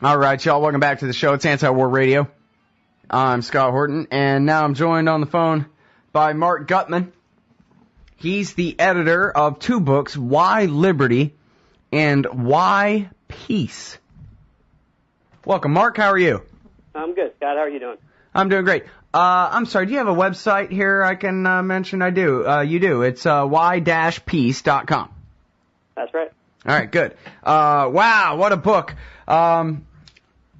All right, y'all, welcome back to the show. It's Anti-War Radio. I'm Scott Horton, and now I'm joined on the phone by Marc Guttman. He's the editor of two books, Why Liberty and Why Peace. Welcome, Marc. How are you? I'm good, Scott. How are you doing? I'm doing great. I'm sorry, do you have a website here I can mention? I do. You do. It's y-peace.com. That's right. All right, good. Wow, what a book. Cool.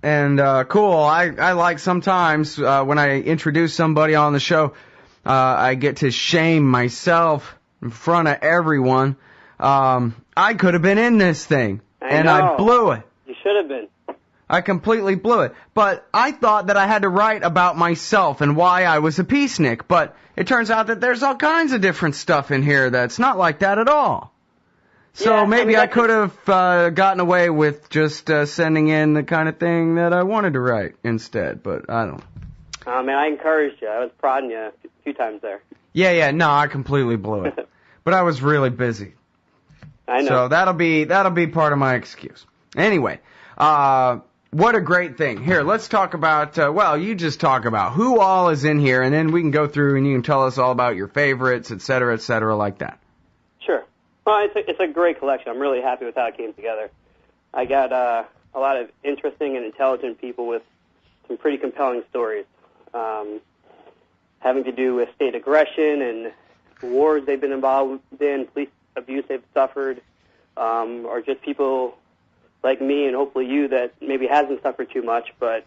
I like sometimes when I introduce somebody on the show, I get to shame myself in front of everyone. I could have been in this thing, and I blew it. You should have been. I completely blew it. But I thought that I had to write about myself and why I was a peacenik. But it turns out that there's all kinds of different stuff in here that's not like that at all. So yeah, maybe I could have gotten away with just sending in the kind of thing that I wanted to write instead, but I don't know. Man, I encouraged you. I was prodding you a few times there. Yeah, no, I completely blew it. But I was really busy. I know. So that'll be part of my excuse. Anyway, what a great thing. Here, let's talk about, you just talk about who all is in here, and then we can go through and you can tell us all about your favorites, et cetera, like that. Sure. Well, it's a great collection. I'm really happy with how it came together. I got a lot of interesting and intelligent people with some pretty compelling stories, having to do with state aggression and wars they've been involved in, police abuse they've suffered, or just people like me and hopefully you that maybe hasn't suffered too much but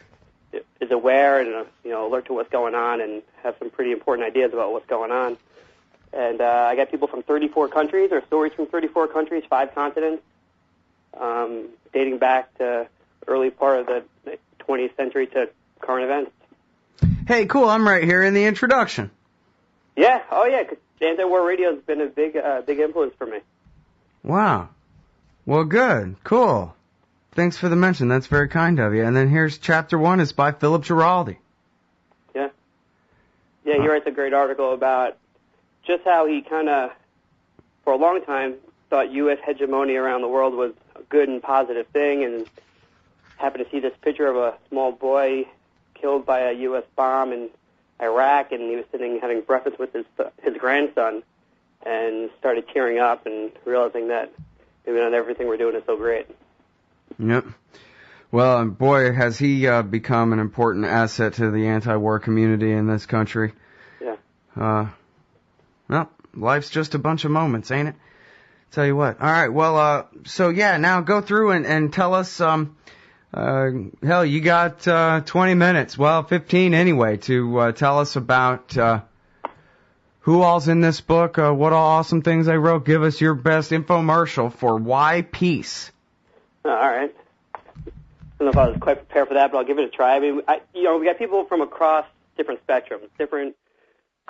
is aware and alert to what's going on and have some pretty important ideas about what's going on. And I got people from 34 countries, or stories from 34 countries, 5 continents, dating back to early part of the 20th century to current events. Hey, cool. I'm right here in the introduction. Yeah. Oh, yeah. 'Cause Anti-War Radio has been a big influence for me. Wow. Well, good. Cool. Thanks for the mention. That's very kind of you. And then here's chapter 1. It's by Philip Giraldi. Yeah. Yeah, he writes a great article about just how he kind of, for a long time, thought U.S. hegemony around the world was a good and positive thing, and happened to see this picture of a small boy killed by a U.S. bomb in Iraq, and he was sitting having breakfast with his grandson, and started tearing up and realizing that maybe not everything we're doing is so great. Yep. Well, boy, has he become an important asset to the anti-war community in this country. Yeah. Well, life's just a bunch of moments, ain't it? Tell you what. All right, well, now go through and tell us, hell, you got 20 minutes, 15 anyway, to tell us about who all's in this book, what all awesome things they wrote. Give us your best infomercial for Why Peace. All right. I don't know if I was quite prepared for that, but I'll give it a try. I mean, we got people from across different spectrums, different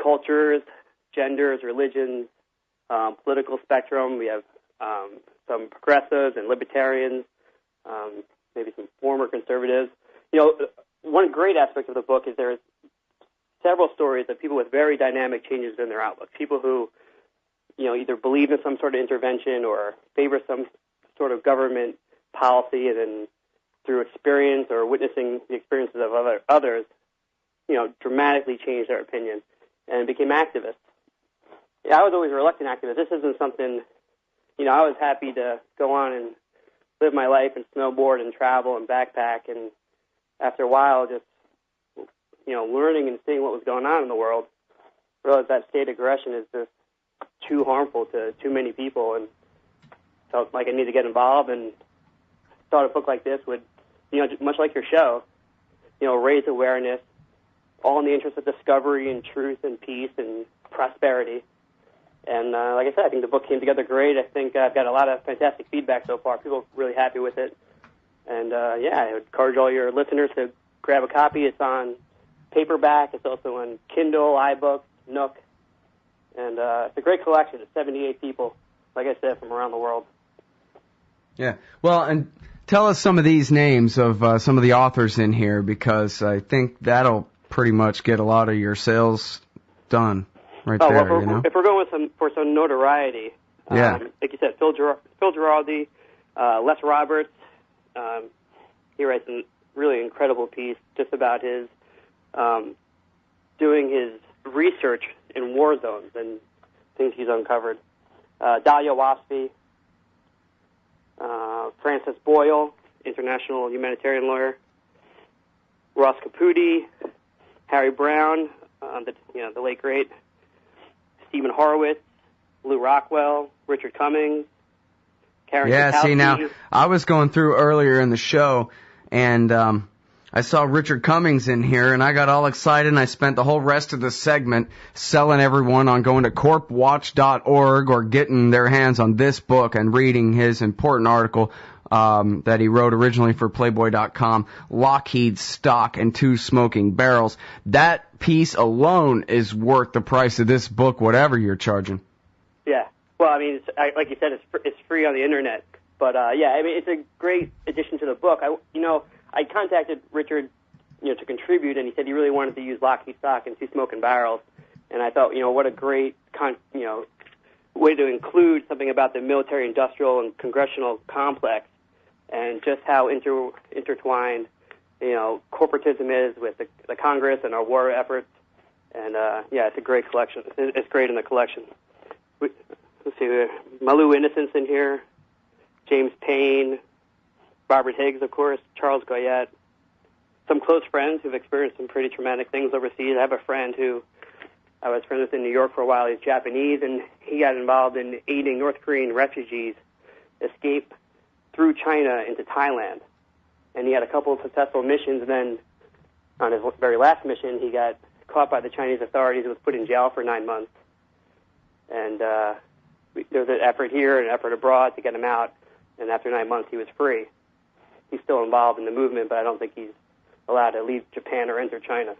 cultures, genders, religions, political spectrum. We have some progressives and libertarians, maybe some former conservatives. One great aspect of the book is there's several stories of people with very dynamic changes in their outlook. People who, either believe in some sort of intervention or favor some sort of government policy, and then through experience or witnessing the experiences of others, dramatically changed their opinion and became activists. Yeah, I was always a reluctant activist. This isn't something, I was happy to go on and live my life and snowboard and travel and backpack, and after a while just, learning and seeing what was going on in the world, realized that state aggression is just too harmful to too many people, and felt like I needed to get involved, and thought a book like this would, much like your show, raise awareness, all in the interest of discovery and truth and peace and prosperity. And like I said, I think the book came together great. I think I've got a lot of fantastic feedback so far. People are really happy with it. And, I would encourage all your listeners to grab a copy. It's on paperback. It's also on Kindle, iBooks, Nook. And it's a great collection of 78 people, like I said, from around the world. Yeah. Well, and tell us some of these names of some of the authors in here, because I think that'll pretty much get a lot of your sales done right there. Well, if we're going for some notoriety, like you said, Phil Giraldi, Les Roberts, he writes a really incredible piece just about his doing his research in war zones and things he's uncovered. Dahlia Waspy, Francis Boyle, international humanitarian lawyer, Ross Caputi, Harry Brown, the late great, Stephen Horowitz, Lou Rockwell, Richard Cummings, Karen Kwiatkowski. See, now, I was going through earlier in the show, and I saw Richard Cummings in here, and I got all excited, and I spent the whole rest of the segment selling everyone on going to corpwatch.org or getting their hands on this book and reading his important article that he wrote originally for Playboy.com, Lockheed Stock and Two Smoking Barrels. That piece alone is worth the price of this book, whatever you're charging. Yeah. Well, I mean, like you said, it's free on the internet. But, it's a great addition to the book. I contacted Richard, to contribute, and he said he really wanted to use Lockheed Stock and Two Smoking Barrels. And I thought, what a great, way to include something about the military-industrial and congressional complex and just how intertwined, corporatism is with the Congress and our war efforts. And, it's a great collection. It's great in the collection. Let's see, Malu Innocence in here, James Payne, Robert Higgs, of course, Charles Goyette, some close friends who've experienced some pretty traumatic things overseas. I have a friend who I was friends with in New York for a while. He's Japanese, and he got involved in aiding North Korean refugees escape through China into Thailand. And he had a couple of successful missions, and then on his very last mission, he got caught by the Chinese authorities and was put in jail for 9 months. And there was an effort here and an effort abroad to get him out, and after 9 months, he was free. He's still involved in the movement, but I don't think he's allowed to leave Japan or enter China.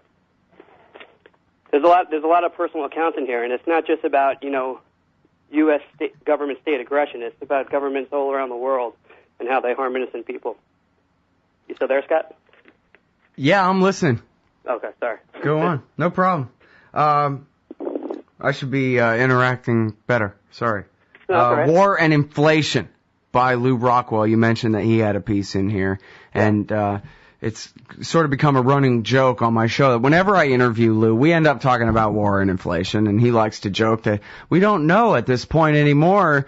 There's a lot of personal accounts in here, and it's not just about, U.S. government state aggression. It's about governments all around the world and how they harm innocent people. You still there, Scott? Yeah, I'm listening. Okay, sorry. Go on. No problem. I should be interacting better. Sorry. No, right. War and Inflation by Lou Rockwell. You mentioned that he had a piece in here. Yeah. And it's sort of become a running joke on my show that whenever I interview Lou, we end up talking about war and inflation, and he likes to joke that we don't know at this point anymore.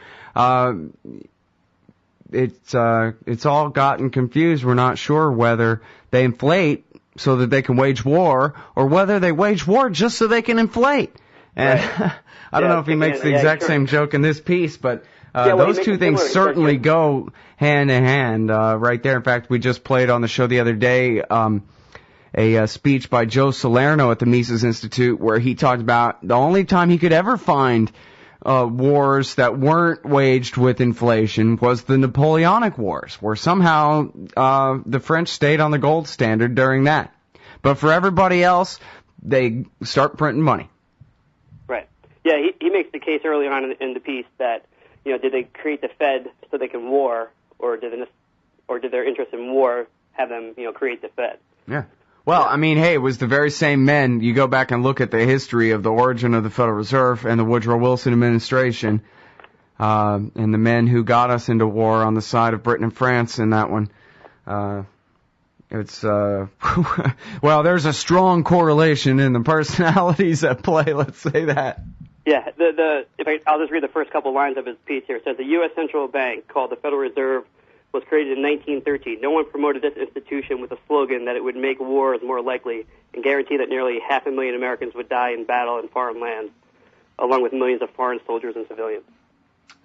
It's all gotten confused. We're not sure whether they inflate so that they can wage war or whether they wage war just so they can inflate. And right. I don't know if he makes the exact same joke in this piece, but those two things certainly go hand in hand right there. In fact, we just played on the show the other day a speech by Joe Salerno at the Mises Institute where he talked about the only time he could ever find wars that weren't waged with inflation was the Napoleonic Wars, where somehow the French stayed on the gold standard during that. But for everybody else, they start printing money. Right. Yeah, he makes the case early on in the piece that, did they create the Fed so they can war, or did their interest in war have them, create the Fed? Yeah. Well, I mean, hey, it was the very same men. You go back and look at the history of the origin of the Federal Reserve and the Woodrow Wilson administration, and the men who got us into war on the side of Britain and France in that one. Well, there's a strong correlation in the personalities at play, let's say that. Yeah, I'll just read the first couple lines of his piece here. It says, the U.S. Central Bank, called the Federal Reserve, was created in 1913. No one promoted this institution with a slogan that it would make wars more likely and guarantee that nearly 500,000 Americans would die in battle in foreign lands, along with millions of foreign soldiers and civilians.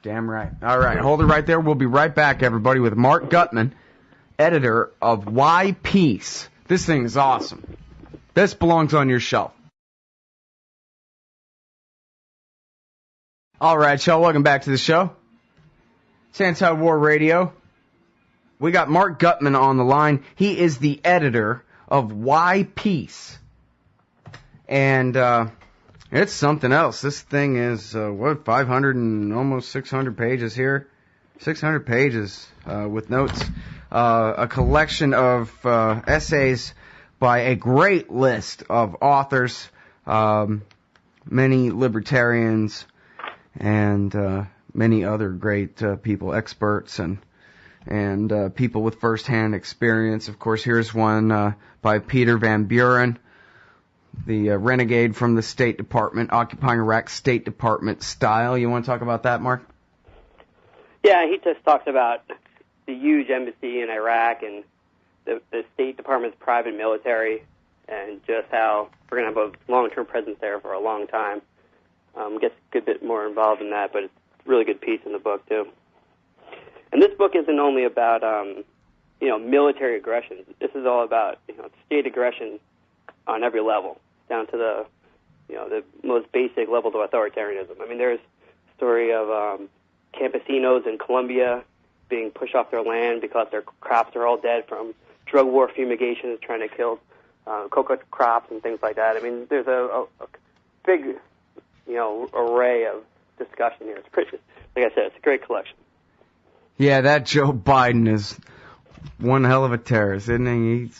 Damn right. All right, hold it right there. We'll be right back, everybody, with Marc Guttman, editor of Why Peace. This thing is awesome. This belongs on your shelf. All right, y'all, welcome back to the show. It's Anti-War Radio. We got Marc Guttman on the line. He is the editor of Why Peace. And it's something else. This thing is, 500 and almost 600 pages here. 600 pages with notes. A collection of essays by a great list of authors, many libertarians, and many other great people, experts, and and people with first-hand experience. Of course, here's one by Peter Van Buren, the renegade from the State Department, occupying Iraq State Department style. You want to talk about that, Mark? Yeah, he just talks about the huge embassy in Iraq and the State Department's private military, and just how we're going to have a long-term presence there for a long time. Gets a good bit more involved in that, but it's a really good piece in the book, too. And this book isn't only about, military aggression. This is all about, state aggression on every level, down to the most basic levels of authoritarianism. I mean, there's a story of campesinos in Colombia being pushed off their land because their crops are all dead from drug war fumigations trying to kill cocoa crops and things like that. I mean, there's a big, array of discussion here. It's pretty, like I said, it's a great collection. Yeah, that Joe Biden is one hell of a terrorist, isn't he?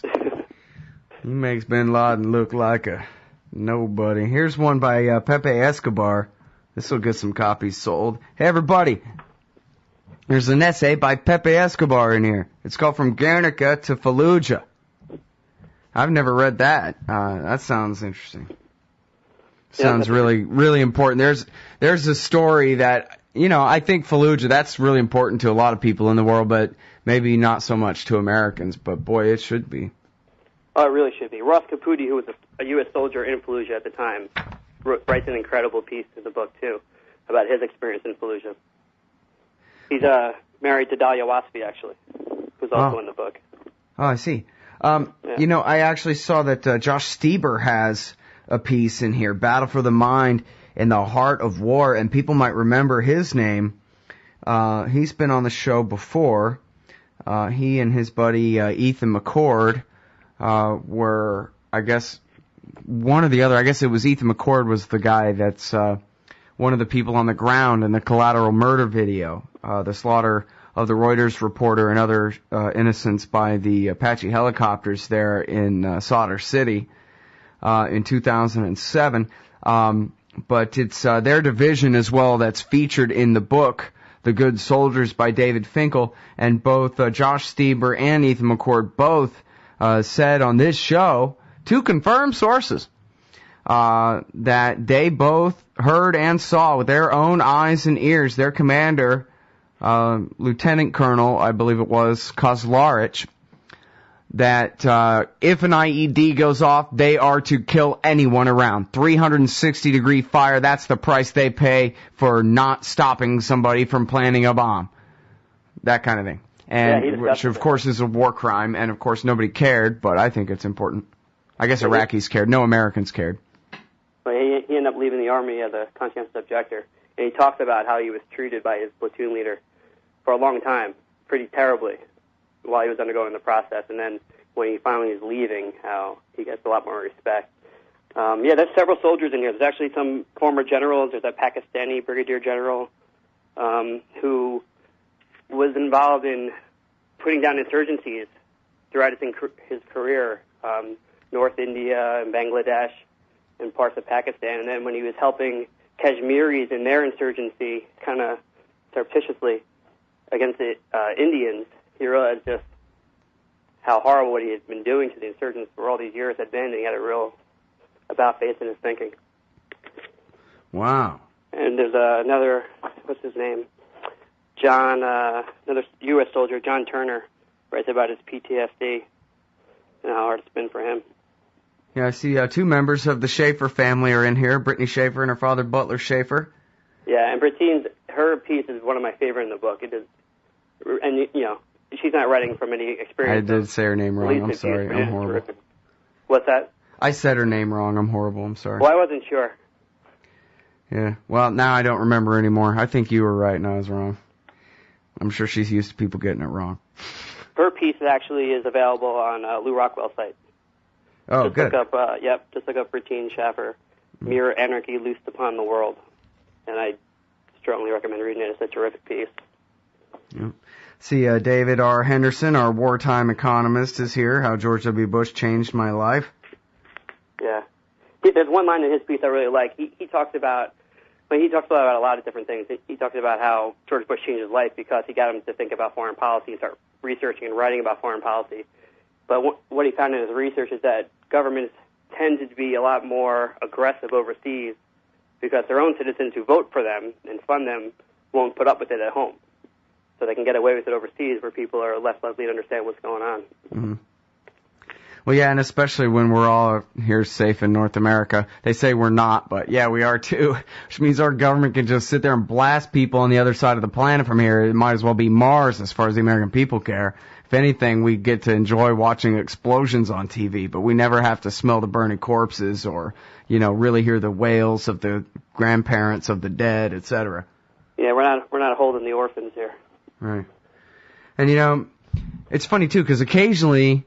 He makes Bin Laden look like a nobody. Here's one by Pepe Escobar. This will get some copies sold. Hey, everybody. There's an essay by Pepe Escobar in here. It's called From Guernica to Fallujah. I've never read that. That sounds interesting. Sounds really, really important. There's a story that, I think Fallujah, that's really important to a lot of people in the world, but maybe not so much to Americans. But, boy, it should be. Oh, it really should be. Ross Caputi, who was a U.S. soldier in Fallujah at the time, writes an incredible piece in the book, too, about his experience in Fallujah. He's married to Dahlia Wasfi, actually, who's also in the book. Oh, I see. I actually saw that Josh Stieber has a piece in here, Battle for the Mind in the Heart of War, and people might remember his name. He's been on the show before. He and his buddy Ethan McCord were, I guess, one or the other. I guess it was Ethan McCord was the guy that's one of the people on the ground in the Collateral Murder video, the slaughter of the Reuters reporter and other innocents by the Apache helicopters there in Solder City in 2007. But it's their division as well that's featured in the book, The Good Soldiers by David Finkel, and both Josh Stieber and Ethan McCord both said on this show, two confirmed sources, that they both heard and saw with their own eyes and ears their commander, Lieutenant Colonel, I believe it was, Kozlarich, that if an IED goes off, they are to kill anyone around. 360-degree fire, that's the price they pay for not stopping somebody from planting a bomb. That kind of thing. And which, of course, is a war crime, and, of course, nobody cared, but I think it's important. I guess Iraqis cared. No Americans cared. Well, he ended up leaving the Army as a conscientious objector, and he talked about how he was treated by his platoon leader for a long time, pretty terribly, while he was undergoing the process, and then when he finally is leaving, how he gets a lot more respect. There's several soldiers in here. There's actually some former generals. There's a Pakistani brigadier general who was involved in putting down insurgencies throughout his career, North India and Bangladesh and parts of Pakistan. And then when he was helping Kashmiris in their insurgency, kind of surreptitiously against the Indians, he realized just how horrible what he had been doing to the insurgents for all these years had been, and he had a real about-face in his thinking. Wow. And there's another, what's his name? Another U.S. soldier, John Turner, writes about his PTSD and how hard it's been for him. Yeah, I see two members of the Schaefer family are in here, Brittany Schaefer and her father, Butler Schaefer. Yeah, and her piece is one of my favorite in the book. It is, and, she's not writing from any experience. I did say her name wrong. I'm sorry. I'm horrible. Terrific. What's that? I said her name wrong. I'm horrible. I'm sorry. Well, I wasn't sure. Yeah. Well, now I don't remember anymore. I think you were right and I was wrong. I'm sure she's used to people getting it wrong. Her piece actually is available on Lou Rockwell's site. Oh, just good. Look up, just look up Bertine Schaffer, Mirror Anarchy Loosed Upon the World. And I strongly recommend reading it. It's a terrific piece. Yeah. See, David R. Henderson, our wartime economist, is here, How George W. Bush Changed My Life. Yeah. There's one line in his piece I really like. He talks about But he talks about a lot of different things. He talks about how George Bush changed his life because he got him to think about foreign policy and start researching and writing about foreign policy. But what he found in his research is that governments tend to be a lot more aggressive overseas because their own citizens who vote for them and fund them won't put up with it at home. So they can get away with it overseas where people are less likely to understand what's going on. Mm-hmm. Well, yeah, and especially when we're all here safe in North America. They say we're not, but yeah, we are too. Which means our government can just sit there and blast people on the other side of the planet from here. It might as well be Mars as far as the American people care. If anything, we get to enjoy watching explosions on TV, but we never have to smell the burning corpses or, really hear the wails of the grandparents of the dead, etc. Yeah, we're not holding the orphans here. Right. And, it's funny, too, because occasionally,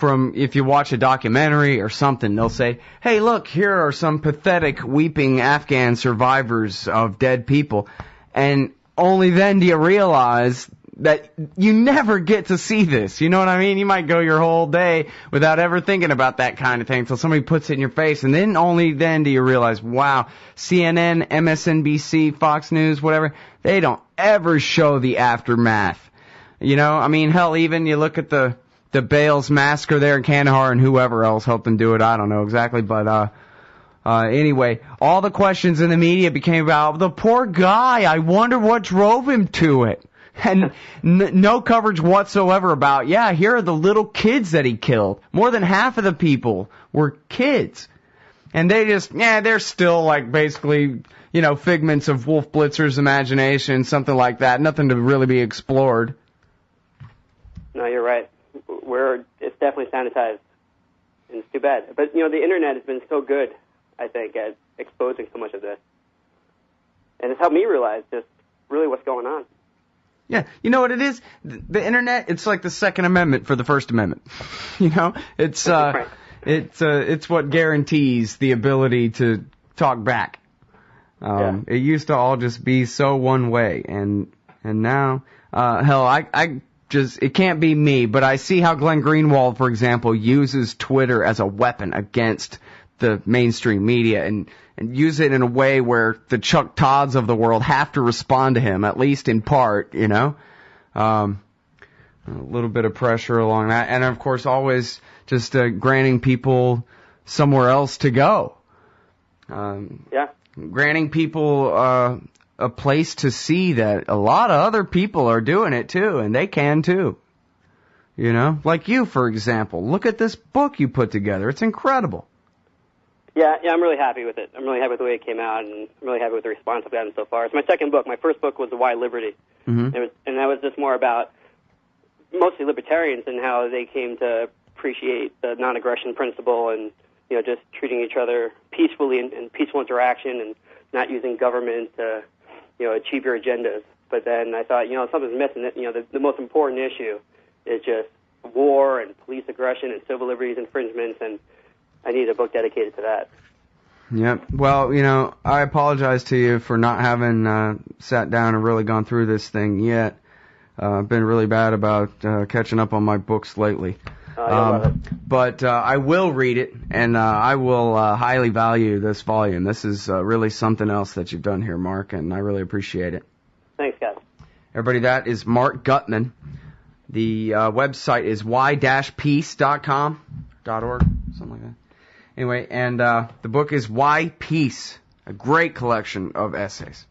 if you watch a documentary or something, they'll say, hey, look, here are some pathetic, weeping Afghan survivors of dead people. And only then do you realize that you never get to see this. You know what I mean? You might go your whole day without ever thinking about that kind of thing until somebody puts it in your face, and then only then do you realize, wow, CNN, MSNBC, Fox News, whatever, they don't ever show the aftermath. Hell, even you look at the Bales massacre there in Kandahar and whoever else helped them do it, I don't know exactly, but anyway, all the questions in the media became about the poor guy, I wonder what drove him to it. And no coverage whatsoever about, here are the little kids that he killed. More than half of the people were kids. And they just, they're still like basically, figments of Wolf Blitzer's imagination, something like that. Nothing to really be explored. No, you're right. It's definitely sanitized. And it's too bad. But, the Internet has been so good, I think, at exposing so much of this. And it's helped me realize just really what's going on. Yeah, you know what it is? The Internet, it's like the Second Amendment for the First Amendment. It's it's what guarantees the ability to talk back. It used to all just be so one way, and now, hell, I just, it can't be me, but I see how Glenn Greenwald, for example, uses Twitter as a weapon against the mainstream media and use it in a way where the Chuck Todds of the world have to respond to him, at least in part, a little bit of pressure along that. And, of course, always just granting people somewhere else to go. Granting people a place to see that a lot of other people are doing it, too, and they can, too. Like you, for example. Look at this book you put together. It's incredible. Yeah, I'm really happy with it. I'm really happy with the way it came out, and I'm really happy with the response I've gotten so far. It's my second book. My first book was Why Liberty, and that was just more about mostly libertarians and how they came to appreciate the non-aggression principle and, just treating each other peacefully and peaceful interaction and not using government to, achieve your agendas. But then I thought, something's missing. The most important issue is just war and police aggression and civil liberties infringements, and I need a book dedicated to that. Yep. Well, I apologize to you for not having sat down and really gone through this thing yet. I've been really bad about catching up on my books lately. But I will read it, and I will highly value this volume. This is really something else that you've done here, Mark, and I really appreciate it. Thanks, guys. Everybody, that is Marc Guttman. The website is y-peace.com, .org, something like that. Anyway, and the book is Why Peace, a great collection of essays.